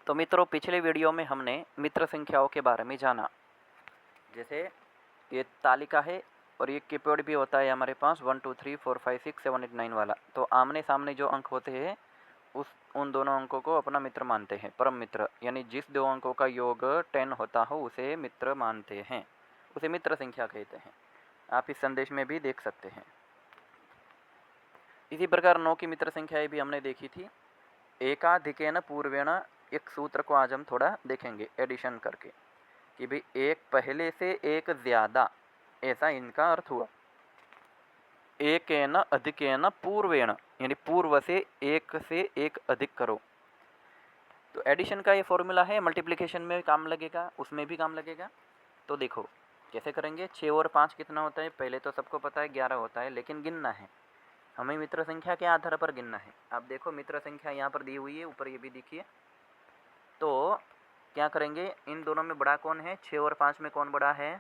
तो मित्रों, पिछले वीडियो में हमने मित्र संख्याओं के बारे में जाना। जैसे ये तालिका है और ये कीपैड भी होता है हमारे पास 1 2 3 4 5 6 7 8 9 वाला। तो आमने सामने जो अंक होते हैं उन दोनों अंकों को अपना मित्र मानते हैं, परम मित्र। यानी जिस दो अंकों का योग 10 होता हो उसे मित्र मानते हैं, उसे मित्र संख्या कहते हैं। आप इस संदेश में भी देख सकते हैं। इसी प्रकार 9 की मित्र संख्याएं भी हमने देखी थी। एकाधिकेन पूर्वेण, एक सूत्र को आज हम थोड़ा देखेंगे एडिशन करके कि भाई एक पहले से एक ज़्यादा, ऐसा इनका अर्थ हुआ। एकेन अधिकेन पूर्वेण, यानी पूर्व से एक अधिक करो। तो एडिशन का ये फॉर्मूला है, मल्टीप्लिकेशन में काम लगेगा, उसमें भी काम लगेगा। तो देखो कैसे करेंगे। 6 और 5 कितना होता है? पहले तो सबको पता है 11 होता है, लेकिन गिनना है हमें मित्र संख्या के आधार पर गिनना है। आप देखो मित्र संख्या यहाँ पर दी हुई है, ऊपर ये भी दिखिए। तो क्या करेंगे, इन दोनों में बड़ा कौन है? 6 और 5 में कौन बड़ा है?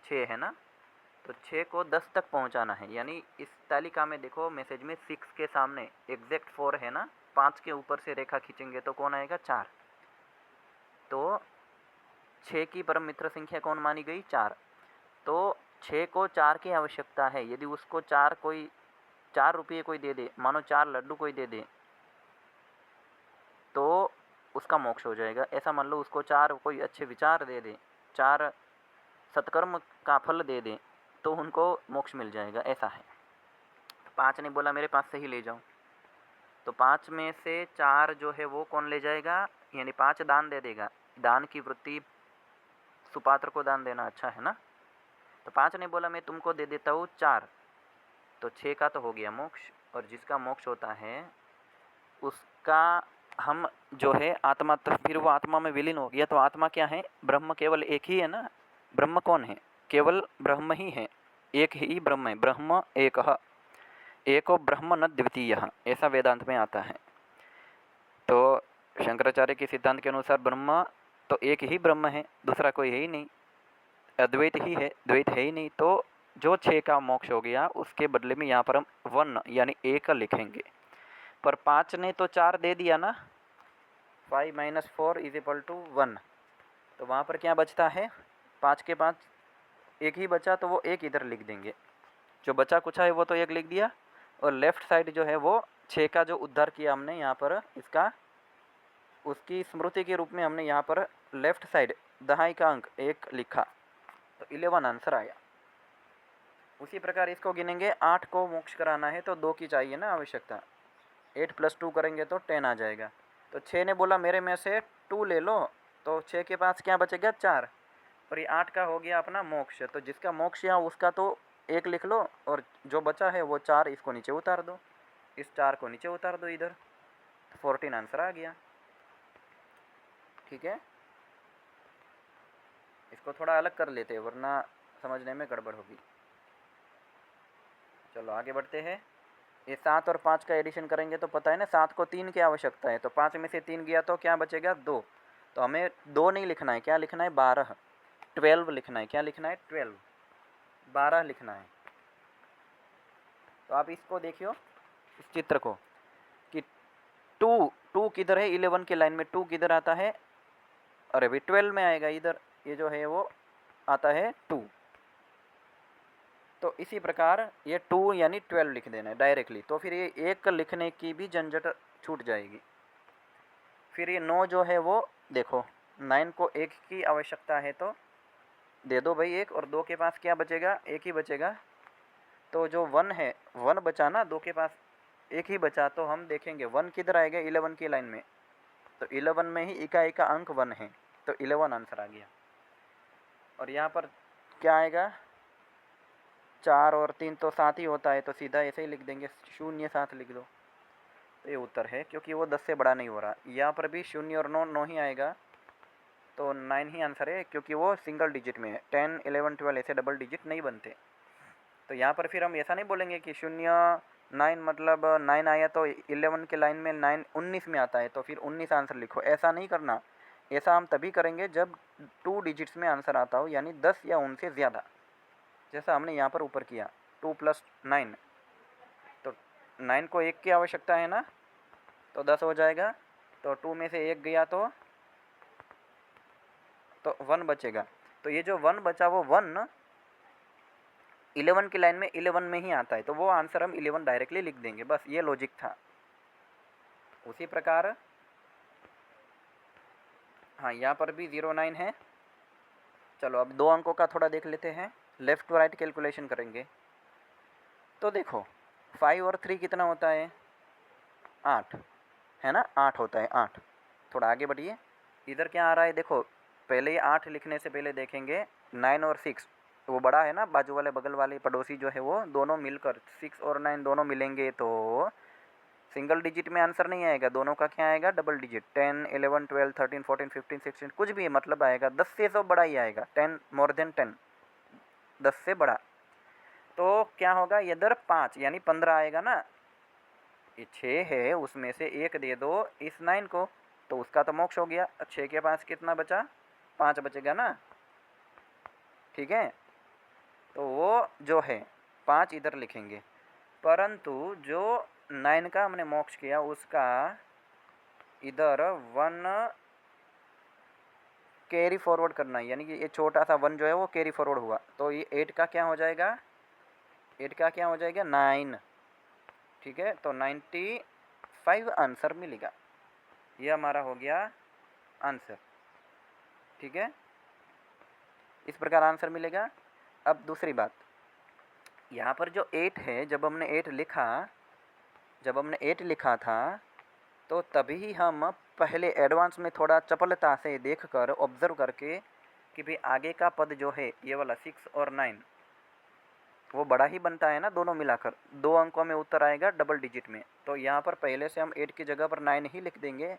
6 है ना। तो 6 को 10 तक पहुँचाना है। यानी इस तालिका में देखो मैसेज में 6 के सामने एग्जैक्ट 4 है ना, 5 के ऊपर से रेखा खींचेंगे तो कौन आएगा? 4। तो 6 की परम मित्र संख्या कौन मानी गई? 4। तो 6 को 4 की आवश्यकता है। यदि उसको 4 रुपये कोई दे दे, मानो 4 लड्डू कोई दे दे, तो उसका मोक्ष हो जाएगा। ऐसा मान लो उसको 4 कोई अच्छे विचार दे दे, 4 सत्कर्म का फल दे दे, तो उनको मोक्ष मिल जाएगा, ऐसा है। 5 ने बोला मेरे पास से ही ले जाओ, तो 5 में से 4 जो है वो कौन ले जाएगा? यानी 5 दान दे देगा। दान की वृत्ति सुपात्र को दान देना अच्छा है ना। तो 5 ने बोला मैं तुमको दे देता हूँ 4, तो 6 का तो हो गया मोक्ष। और जिसका मोक्ष होता है उसका हम जो है आत्मा, तो फिर वो आत्मा में विलीन हो गया। तो आत्मा क्या है? ब्रह्म केवल एक ही है ना। ब्रह्म कौन है? केवल ब्रह्म ही है, एक ही ब्रह्म है। ब्रह्म एकः, एको ब्रह्म न द्वितीय, ऐसा वेदांत में आता है। तो शंकराचार्य के सिद्धांत के अनुसार ब्रह्म तो एक ही ब्रह्म है, दूसरा कोई है ही नहीं, अद्वैत ही है, द्वैत है ही नहीं। तो जो 6 का मोक्ष हो गया उसके बदले में यहाँ पर हम 1 यानी 1 लिखेंगे। पर 5 ने तो 4 दे दिया ना, 5 - 4 = 1। तो वहाँ पर क्या बचता है? 5 के 5 एक ही बचा, तो वो एक इधर लिख देंगे। जो बचा कुछ है वो तो एक लिख दिया, और लेफ्ट साइड जो है वो 6 का जो उद्धार किया हमने यहाँ पर, इसका उसकी स्मृति के रूप में हमने यहाँ पर लेफ्ट साइड दहाई का अंक 1 लिखा, तो 11 आंसर आया। उसी प्रकार इसको गिनेंगे। 8 को मोक्ष कराना है तो 2 की चाहिए ना आवश्यकता। 8 + 2 करेंगे तो 10 आ जाएगा। तो 6 ने बोला मेरे में से 2 ले लो, तो 6 के पास क्या बचेगा? 4। और ये 8 का हो गया अपना मोक्ष। तो जिसका मोक्ष या उसका तो 1 लिख लो, और जो बचा है वो 4, इसको नीचे उतार दो, इस 4 को नीचे उतार दो इधर, तो 14 आंसर आ गया। ठीक है, इसको थोड़ा अलग कर लेते हैं वरना समझने में गड़बड़ होगी। चलो आगे बढ़ते हैं। ये 7 और 5 का एडिशन करेंगे तो पता है ना, 7 को 3 की आवश्यकता है, तो 5 में से 3 गया तो क्या बचेगा? 2। तो हमें 2 नहीं लिखना है, क्या लिखना है? 12, 12 लिखना है। क्या लिखना है? 12, 12 लिखना है। तो आप इसको देखियो, इस चित्र को, कि 2 किधर है? 11 के लाइन में 2 किधर आता है? अरे भाई 12 में आएगा इधर, ये जो है वो आता है 2। तो इसी प्रकार ये 2 यानी 12 लिख देना है डायरेक्टली। तो फिर ये 1 लिखने की भी झंझट छूट जाएगी। फिर ये 9 जो है वो देखो, 9 को 1 की आवश्यकता है तो दे दो भाई 1, और 2 के पास क्या बचेगा? 1 ही बचेगा। तो जो 1 है, 1 बचा ना, 2 के पास 1 ही बचा, तो हम देखेंगे 1 किधर आएगा? 11 की लाइन में। तो 11 में ही इकाई का अंक 1 है, तो 11 आंसर आ गया। और यहाँ पर क्या आएगा? 4 और 3 तो 7 ही होता है, तो सीधा ऐसे ही लिख देंगे, 0 7 लिख दो, तो ये उत्तर है, क्योंकि वो 10 से बड़ा नहीं हो रहा। यहाँ पर भी 0 और 9 9 ही आएगा, तो 9 ही आंसर है, क्योंकि वो सिंगल डिजिट में है। 10 11 12 ऐसे डबल डिजिट नहीं बनते। तो यहाँ पर फिर हम ऐसा नहीं बोलेंगे कि 0 9 मतलब 9 आया तो 11 के लाइन में 9 19 में आता है, तो फिर 19 आंसर लिखो, ऐसा नहीं करना। ऐसा हम तभी करेंगे जब 2 डिजिट्स में आंसर आता हो, यानी 10 या उनसे ज़्यादा, जैसा हमने यहाँ पर ऊपर किया 2 + 9। तो 9 को 1 की आवश्यकता है ना, तो 10 हो जाएगा। तो 2 में से 1 गया तो 1 बचेगा। तो ये जो 1 बचा वो 1 11 की लाइन में 11 में ही आता है, तो वो आंसर हम 11 डायरेक्टली लिख देंगे। बस ये लॉजिक था। उसी प्रकार हाँ, यहाँ पर भी 09 है। चलो अब 2 अंकों का थोड़ा देख लेते हैं, लेफ़्ट टू राइट कैलकुलेशन करेंगे। तो देखो 5 और 3 कितना होता है, 8 है ना, 8 होता है, 8। थोड़ा आगे बढ़िए, इधर क्या आ रहा है देखो, पहले ही 8 लिखने से पहले देखेंगे 9 और 6, वो बड़ा है ना, बाजू वाले बगल वाले पड़ोसी जो है वो दोनों मिलकर 6 और 9 दोनों मिलेंगे तो सिंगल डिजिट में आंसर नहीं आएगा, दोनों का क्या आएगा, डबल डिजिट। 10, 11, 12, 13, 14, 15, 16 कुछ भी मतलब आएगा, 10 से तो बड़ा ही आएगा, 10 मोर देन 10, 10 से बड़ा। तो क्या होगा, इधर 5 यानी 15 आएगा ना। ये 6 है, उसमें से 1 दे दो इस 9 को, तो उसका तो मोक्ष हो गया। 6 के 5 कितना बचा, 5 बचेगा ना, ठीक है। तो वो जो है 5 इधर लिखेंगे, परंतु जो 9 का हमने मोक्ष किया उसका इधर 1 कैरी फॉरवर्ड करना है, यानी कि ये छोटा सा 1 जो है वो कैरी फॉरवर्ड हुआ, तो ये 8 का क्या हो जाएगा, 8 का क्या हो जाएगा, 9, ठीक है। तो 95 आंसर मिलेगा, ये हमारा हो गया आंसर, ठीक है। इस प्रकार आंसर मिलेगा। अब दूसरी बात, यहाँ पर जो 8 है, जब हमने 8 लिखा था तो तभी हम पहले एडवांस में थोड़ा चपलता से देखकर ऑब्जर्व करके कि भाई आगे का पद जो है ये वाला 6 और 9 वो बड़ा ही बनता है ना, दोनों मिलाकर 2 अंकों में उत्तर आएगा डबल डिजिट में। तो यहाँ पर पहले से हम 8 की जगह पर 9 ही लिख देंगे,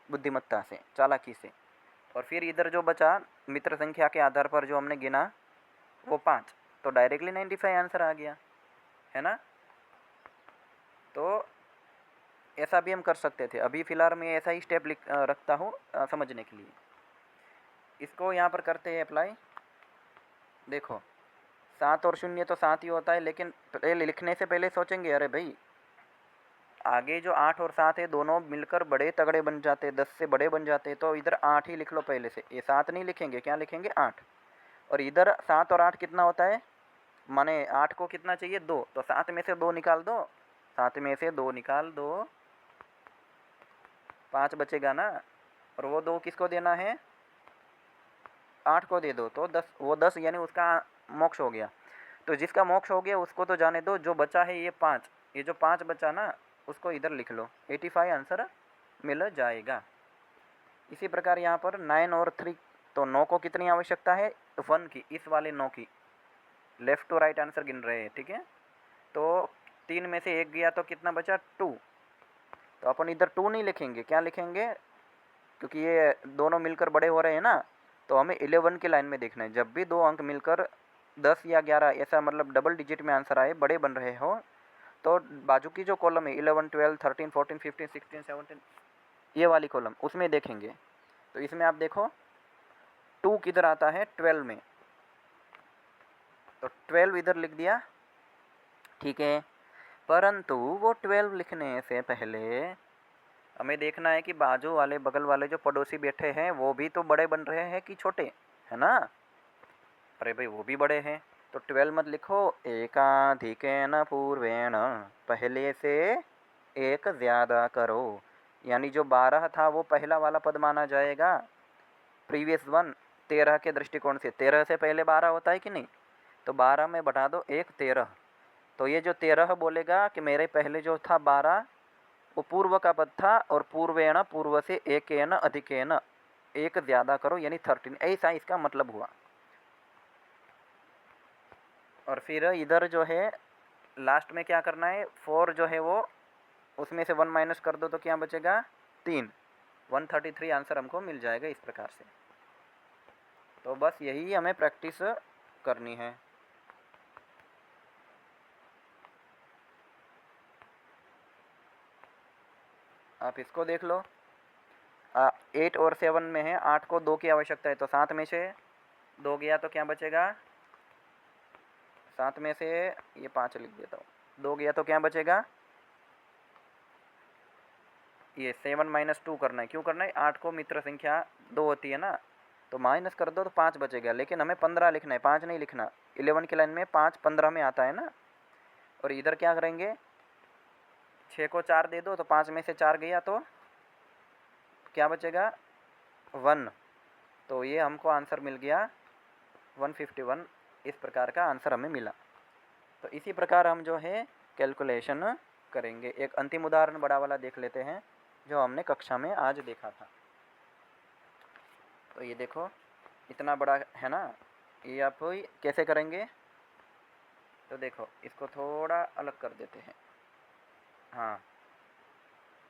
बुद्धिमत्ता से, चालाकी से। और फिर इधर जो बचा मित्र संख्या के आधार पर जो हमने गिना वो 5, तो डायरेक्टली 95 आंसर आ गया, है ना। तो ऐसा भी हम कर सकते थे, अभी फ़िलहाल मैं ऐसा ही स्टेप रखता हूँ समझने के लिए। इसको यहाँ पर करते हैं अप्लाई। देखो 7 और 0 तो 7 ही होता है, लेकिन पहले लिखने से पहले सोचेंगे अरे भाई आगे जो 8 और 7 है दोनों मिलकर बड़े तगड़े बन जाते, 10 से बड़े बन जाते, तो इधर 8 ही लिख लो पहले से, ये 7 नहीं लिखेंगे, क्या लिखेंगे, 8। और इधर 7 और 8 कितना होता है, माने 8 को कितना चाहिए, 2, तो 7 में से 2 निकाल दो, 7 में से 2 निकाल दो, 5 बचेगा ना। और वो 2 किसको देना है, 8 को दे दो, तो 10, वो 10 यानी उसका मोक्ष हो गया। तो जिसका मोक्ष हो गया उसको तो जाने दो, जो बचा है ये 5, ये जो 5 बचा ना उसको इधर लिख लो, 85 आंसर मिल जाएगा। इसी प्रकार यहाँ पर 9 और 3, तो 9 को कितनी आवश्यकता है, 1 की, इस वाले 9 की, लेफ़्ट टू राइट आंसर गिन रहे हैं, ठीक है। तो 3 में से 1 गया तो कितना बचा, 2, तो अपन इधर 2 नहीं लिखेंगे, क्या लिखेंगे, क्योंकि ये दोनों मिलकर बड़े हो रहे हैं ना, तो हमें 11 की लाइन में देखना है। जब भी 2 अंक मिलकर 10 या 11 ऐसा मतलब डबल डिजिट में आंसर आए, बड़े बन रहे हो, तो बाजू की जो कॉलम है 11, 12, 13, 14, 15, 16, 17, ये वाली कॉलम उसमें देखेंगे। तो इसमें आप देखो 2 किधर आता है, 12 में, तो 12 इधर लिख दिया, ठीक है। परंतु वो 12 लिखने से पहले हमें देखना है कि बाजू वाले बगल वाले जो पड़ोसी बैठे हैं वो भी तो बड़े बन रहे हैं कि छोटे, है ना। अरे भाई वो भी बड़े हैं, तो 12 मत लिखो, एकाधिकेन पूर्वेण, पहले से एक ज़्यादा करो, यानी जो 12 था वो पहला वाला पद माना जाएगा, प्रीवियस वन 13 के दृष्टिकोण से। 13 से पहले 12 होता है कि नहीं, तो 12 में बढ़ा दो 1, 13, तो ये जो 13 बोलेगा कि मेरे पहले जो था 12 वो पूर्व का पद था, और पूर्वेण पूर्व से एकेन अधिकेन, एक ज़्यादा करो यानी 13, ऐसा इसका मतलब हुआ। और फिर इधर जो है लास्ट में क्या करना है, 4 जो है वो उसमें से 1 माइनस कर दो तो क्या बचेगा, 3, 133 आंसर हमको मिल जाएगा इस प्रकार से। तो बस यही हमें प्रैक्टिस करनी है। आप इसको देख लो, 8 और 7 में है, 8 को 2 की आवश्यकता है, तो 7 में से 2 गया तो क्या बचेगा, 7 में से ये 5 लिख देता हूँ, 2 गया तो क्या बचेगा, ये 7 माइनस 2 करना है। क्यों करना है? 8 को मित्र संख्या 2 होती है ना, तो माइनस कर दो तो 5 बचेगा, लेकिन हमें 15 लिखना है, 5 नहीं लिखना। 11 की लाइन में 5 15 में आता है ना। और इधर क्या करेंगे, 6 को 4 दे दो तो 5 में से 4 गया तो क्या बचेगा, 1। तो ये हमको आंसर मिल गया 151। इस प्रकार का आंसर हमें मिला। तो इसी प्रकार हम जो है कैलकुलेशन करेंगे। एक अंतिम उदाहरण बड़ा वाला देख लेते हैं जो हमने कक्षा में आज देखा था। तो ये देखो इतना बड़ा है ना, ये आप कैसे करेंगे, तो देखो इसको थोड़ा अलग कर देते हैं। हाँ,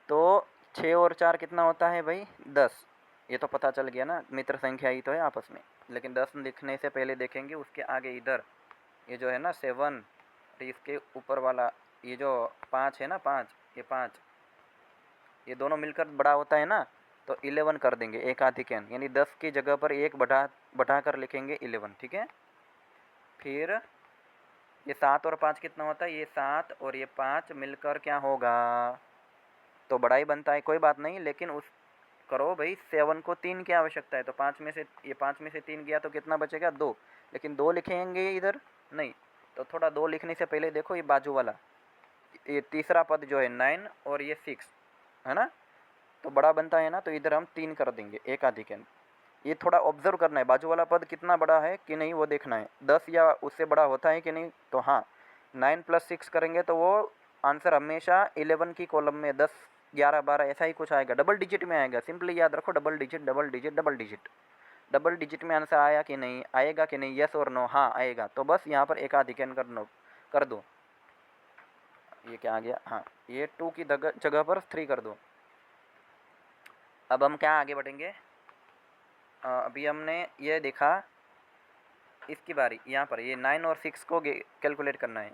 तो 6 और 4 कितना होता है भाई, 10। ये तो पता चल गया ना, मित्र संख्या ही तो है आपस में। लेकिन 10 लिखने से पहले देखेंगे उसके आगे इधर ये जो है ना 7, और इसके ऊपर वाला ये जो 5 है ना, 5, ये 5, ये दोनों मिलकर बड़ा होता है ना, तो 11 कर देंगे एक आधिक्यन, यानी 10 की जगह पर एक बढ़ा कर लिखेंगे 11। ठीक है। फिर ये 7 और 5 कितना होता है, ये 7 और ये 5 मिलकर क्या होगा, तो बड़ा ही बनता है, कोई बात नहीं। लेकिन उस करो भाई, 7 को 3 की आवश्यकता है, तो 5 में से ये 5 में से 3 गया तो कितना बचेगा, 2। लेकिन 2 लिखेंगे इधर नहीं, तो थोड़ा 2 लिखने से पहले देखो ये बाजू वाला, ये तीसरा पद जो है 9 और ये 6 है ना, तो बड़ा बनता है ना, तो इधर हम 3 कर देंगे एक आधिक्यन। ये थोड़ा ऑब्जर्व करना है, बाजू वाला पद कितना बड़ा है कि नहीं वो देखना है, 10 या उससे बड़ा होता है कि नहीं। तो हाँ, 9 + 6 करेंगे तो वो आंसर हमेशा 11 की कॉलम में 10 11 12 ऐसा ही कुछ आएगा, डबल डिजिट में आएगा। सिंपली याद रखो, double digit double digit double digit. Double digit में आंसर आया कि नहीं, आएगा कि नहीं, यस और नो, हाँ आएगा। तो बस यहाँ पर एकाधिकरण कर दो। ये क्या आ गया, हाँ, ये 2 की जगह पर 3 कर दो। अब हम क्या आगे बढ़ेंगे, अभी हमने ये देखा, इसकी बारी यहाँ पर ये 9 और 6 को कैलकुलेट करना है।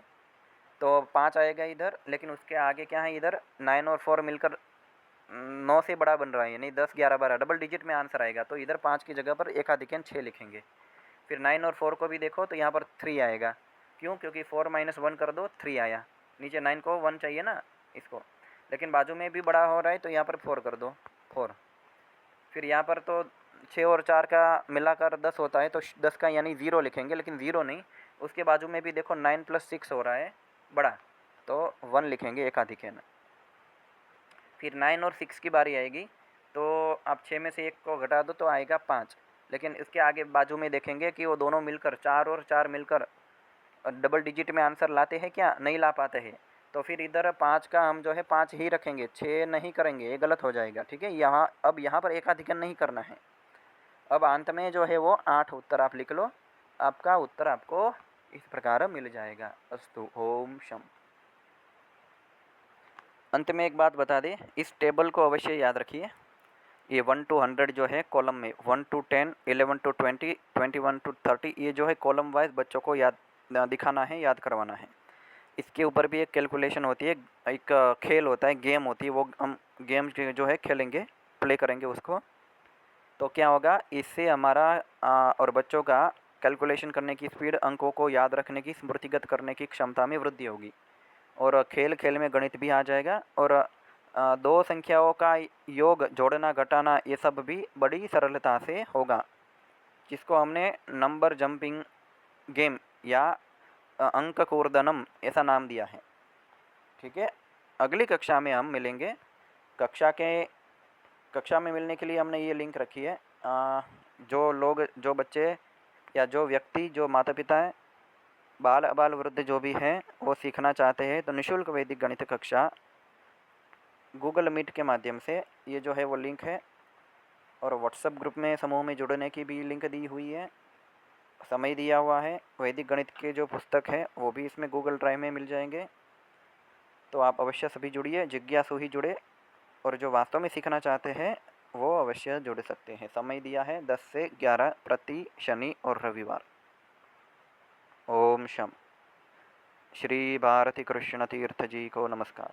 तो 5 आएगा इधर, लेकिन उसके आगे क्या है, इधर 9 और 4 मिलकर 9 से बड़ा बन रहा है, यानी 10 11 12 डबल डिजिट में आंसर आएगा। तो इधर 5 की जगह पर एकाधिकरण 6 लिखेंगे। फिर 9 और 4 को भी देखो तो यहाँ पर 3 आएगा। क्यों? क्योंकि 4 - 1 कर दो 3 आया। नीचे 9 को 1 चाहिए ना इसको, लेकिन बाजू में भी बड़ा हो रहा है तो यहाँ पर 4 कर दो, 4। फिर यहाँ पर तो 6 और 4 का मिलाकर 10 होता है, तो 10 का यानी 0 लिखेंगे, लेकिन 0 नहीं, उसके बाजू में भी देखो 9 + 6 हो रहा है बड़ा, तो 1 लिखेंगे एकाधिकरण। फिर 9 और 6 की बारी आएगी, तो आप 6 में से 1 को घटा दो तो आएगा 5। लेकिन इसके आगे बाजू में देखेंगे कि वो दोनों मिलकर 4 और 4 मिलकर डबल डिजिट में आंसर लाते हैं क्या, नहीं ला पाते हैं। तो फिर इधर 5 का हम जो है 5 ही रखेंगे, 6 नहीं करेंगे, ये गलत हो जाएगा। ठीक है, यहाँ अब यहाँ पर एकाधिकरण नहीं करना है। अब अंत में जो है वो 8 उत्तर आप लिख लो, आपका उत्तर आपको इस प्रकार मिल जाएगा। अस्तु, ओम शम। अंत में एक बात बता दें, इस टेबल को अवश्य याद रखिए। ये 1 to 100 जो है कॉलम में, 1 to 10, 11 to 20, 21 to 30, ये जो है कॉलम वाइज बच्चों को याद दिखाना है, याद करवाना है। इसके ऊपर भी एक कैलकुलेशन होती है, एक खेल होता है, गेम होती है, वो हम गेम जो है खेलेंगे, प्ले करेंगे उसको। तो क्या होगा, इससे हमारा और बच्चों का कैलकुलेशन करने की स्पीड, अंकों को याद रखने की, स्मृतिगत करने की क्षमता में वृद्धि होगी। और खेल खेल में गणित भी आ जाएगा, और दो संख्याओं का योग, जोड़ना, घटाना, ये सब भी बड़ी सरलता से होगा, जिसको हमने नंबर जंपिंग गेम या अंक कूर्दनम ऐसा नाम दिया है। ठीक है, अगली कक्षा में हम मिलेंगे। कक्षा में मिलने के लिए हमने ये लिंक रखी है। जो लोग, जो बच्चे या जो व्यक्ति, जो माता पिता हैं, बाल अबाल वृद्ध जो भी हैं, वो सीखना चाहते हैं, तो निःशुल्क वैदिक गणित कक्षा गूगल मीट के माध्यम से, ये जो है वो लिंक है। और व्हाट्सएप ग्रुप में, समूह में जुड़ने की भी लिंक दी हुई है, समय दिया हुआ है। वैदिक गणित के जो पुस्तक है वो भी इसमें गूगल ड्राइव में मिल जाएंगे। तो आप अवश्य सभी जुड़िए, जिज्ञासु ही जुड़े, और जो वास्तव में सीखना चाहते हैं वो अवश्य जुड़ सकते हैं। समय दिया है 10 से 11 प्रति शनि और रविवार। ओम शम। श्री भारती कृष्ण तीर्थ जी को नमस्कार।